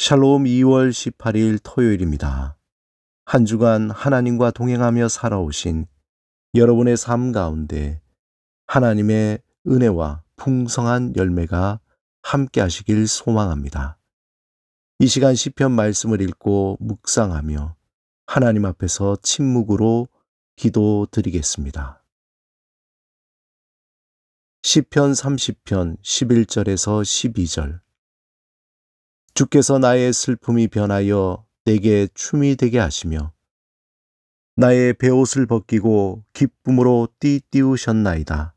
샬롬 2월 18일 토요일입니다. 한 주간 하나님과 동행하며 살아오신 여러분의 삶 가운데 하나님의 은혜와 풍성한 열매가 함께 하시길 소망합니다. 이 시간 시편 말씀을 읽고 묵상하며 하나님 앞에서 침묵으로 기도드리겠습니다. 시편 30편 11절에서 12절. 주께서 나의 슬픔이 변하여 내게 춤이 되게 하시며 나의 베옷을 벗기고 기쁨으로 띠띠우셨나이다.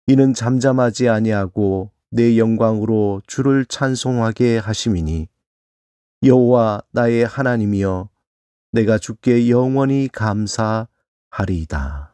이는 잠잠하지 아니하고 내 영광으로 주를 찬송하게 하심이니 여호와 나의 하나님이여 내가 주께 영원히 감사하리이다.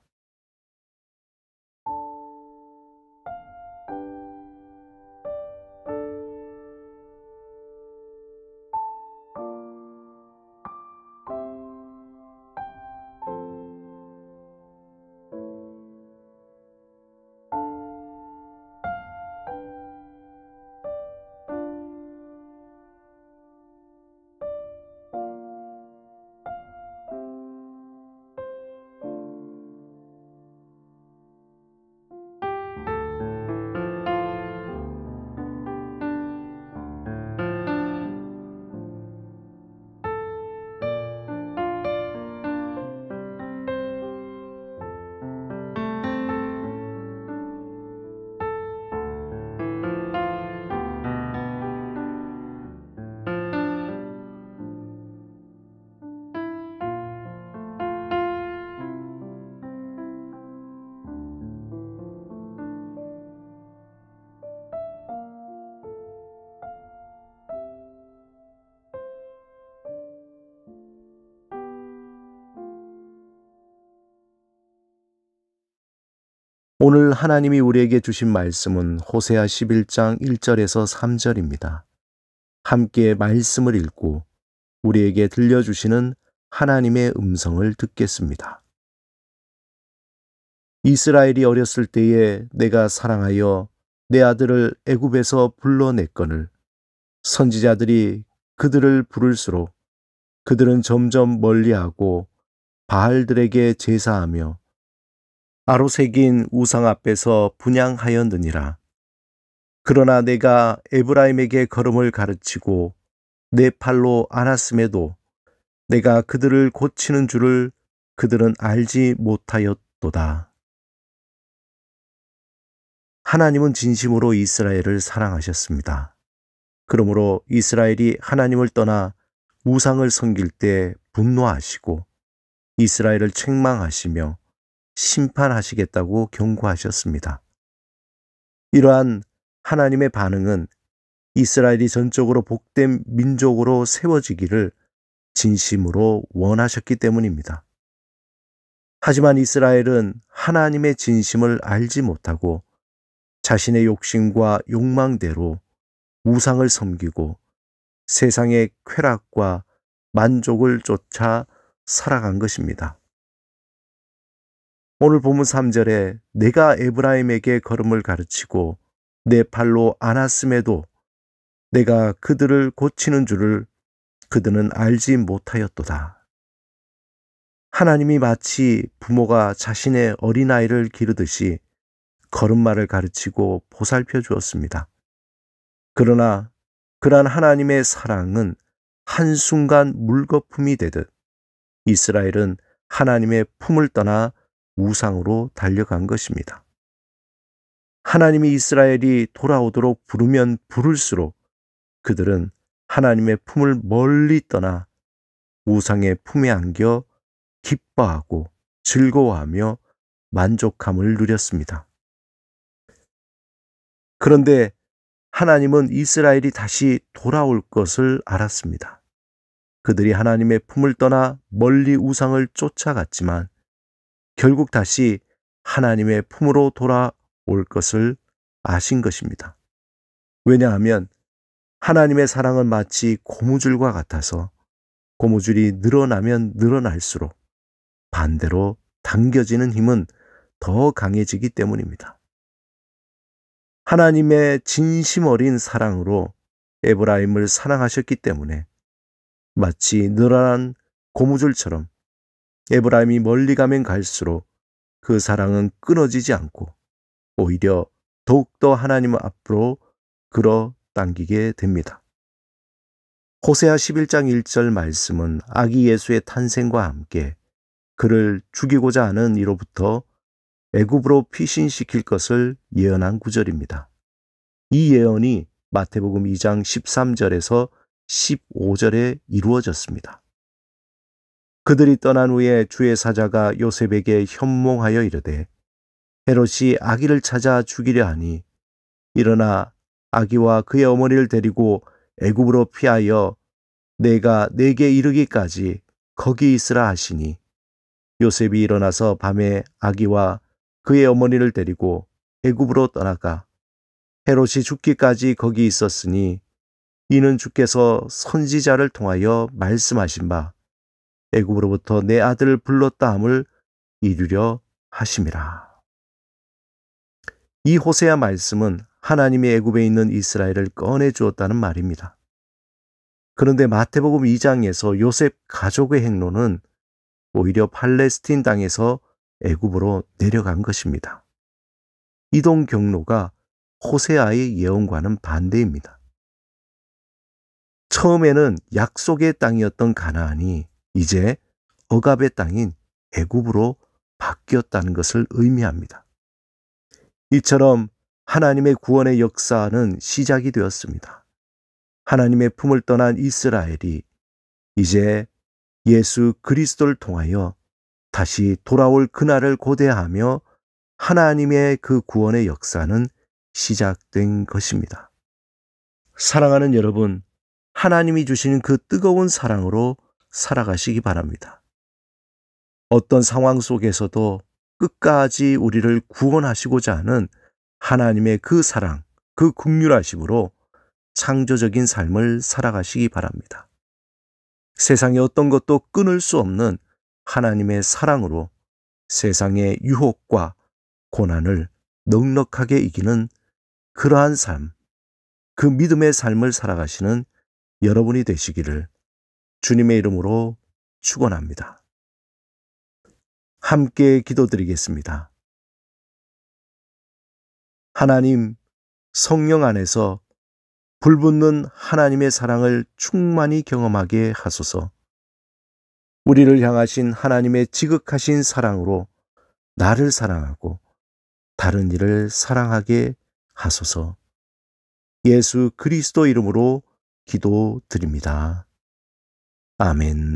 오늘 하나님이 우리에게 주신 말씀은 호세아 11장 1절에서 3절입니다. 함께 말씀을 읽고 우리에게 들려주시는 하나님의 음성을 듣겠습니다. 이스라엘이 어렸을 때에 내가 사랑하여 내 아들을 애굽에서 불러냈거늘 선지자들이 그들을 부를수록 그들은 점점 멀리하고 바알들에게 제사하며 아로새긴 우상 앞에서 분향하였느니라. 그러나 내가 에브라임에게 걸음을 가르치고 내 팔로 안았음에도 내가 그들을 고치는 줄을 그들은 알지 못하였도다. 하나님은 진심으로 이스라엘을 사랑하셨습니다. 그러므로 이스라엘이 하나님을 떠나 우상을 섬길 때 분노하시고 이스라엘을 책망하시며 심판하시겠다고 경고하셨습니다. 이러한 하나님의 반응은 이스라엘이 전적으로 복된 민족으로 세워지기를 진심으로 원하셨기 때문입니다. 하지만 이스라엘은 하나님의 진심을 알지 못하고 자신의 욕심과 욕망대로 우상을 섬기고 세상의 쾌락과 만족을 쫓아 살아간 것입니다. 오늘 본문 3절에 내가 에브라임에게 걸음을 가르치고 내 팔로 안았음에도 내가 그들을 고치는 줄을 그들은 알지 못하였도다. 하나님이 마치 부모가 자신의 어린아이를 기르듯이 걸음마를 가르치고 보살펴 주었습니다. 그러나 그러한 하나님의 사랑은 한순간 물거품이 되듯 이스라엘은 하나님의 품을 떠나 우상으로 달려간 것입니다. 하나님이 이스라엘이 돌아오도록 부르면 부를수록 그들은 하나님의 품을 멀리 떠나 우상의 품에 안겨 기뻐하고 즐거워하며 만족함을 누렸습니다. 그런데 하나님은 이스라엘이 다시 돌아올 것을 알았습니다. 그들이 하나님의 품을 떠나 멀리 우상을 쫓아갔지만 결국 다시 하나님의 품으로 돌아올 것을 아신 것입니다. 왜냐하면 하나님의 사랑은 마치 고무줄과 같아서 고무줄이 늘어나면 늘어날수록 반대로 당겨지는 힘은 더 강해지기 때문입니다. 하나님의 진심 어린 사랑으로 에브라임을 사랑하셨기 때문에 마치 늘어난 고무줄처럼 에브라임이 멀리 가면 갈수록 그 사랑은 끊어지지 않고 오히려 더욱더 하나님 앞으로 끌어당기게 됩니다. 호세아 11장 1절 말씀은 아기 예수의 탄생과 함께 그를 죽이고자 하는 이로부터 애굽으로 피신시킬 것을 예언한 구절입니다. 이 예언이 마태복음 2장 13절에서 15절에 이루어졌습니다. 그들이 떠난 후에 주의 사자가 요셉에게 현몽하여 이르되 헤롯이 아기를 찾아 죽이려 하니 일어나 아기와 그의 어머니를 데리고 애굽으로 피하여 내가 내게 이르기까지 거기 있으라 하시니 요셉이 일어나서 밤에 아기와 그의 어머니를 데리고 애굽으로 떠나가 헤롯이 죽기까지 거기 있었으니 이는 주께서 선지자를 통하여 말씀하신 바 애굽으로부터 내 아들을 불렀다 함을 이루려 하심이라. 이 호세아 말씀은 하나님이 애굽에 있는 이스라엘을 꺼내 주었다는 말입니다. 그런데 마태복음 2장에서 요셉 가족의 행로는 오히려 팔레스틴 땅에서 애굽으로 내려간 것입니다. 이동 경로가 호세아의 예언과는 반대입니다. 처음에는 약속의 땅이었던 가나안이 이제 억압의 땅인 애굽으로 바뀌었다는 것을 의미합니다. 이처럼 하나님의 구원의 역사는 시작이 되었습니다. 하나님의 품을 떠난 이스라엘이 이제 예수 그리스도를 통하여 다시 돌아올 그날을 고대하며 하나님의 그 구원의 역사는 시작된 것입니다. 사랑하는 여러분, 하나님이 주시는 그 뜨거운 사랑으로 살아가시기 바랍니다. 어떤 상황 속에서도 끝까지 우리를 구원하시고자 하는 하나님의 그 사랑, 그 긍휼하심으로 창조적인 삶을 살아가시기 바랍니다. 세상의 어떤 것도 끊을 수 없는 하나님의 사랑으로 세상의 유혹과 고난을 넉넉하게 이기는 그러한 삶, 그 믿음의 삶을 살아가시는 여러분이 되시기를 주님의 이름으로 축원합니다. 함께 기도드리겠습니다. 하나님, 성령 안에서 불붙는 하나님의 사랑을 충만히 경험하게 하소서. 우리를 향하신 하나님의 지극하신 사랑으로 나를 사랑하고 다른 이를 사랑하게 하소서. 예수 그리스도 이름으로 기도드립니다. 아멘.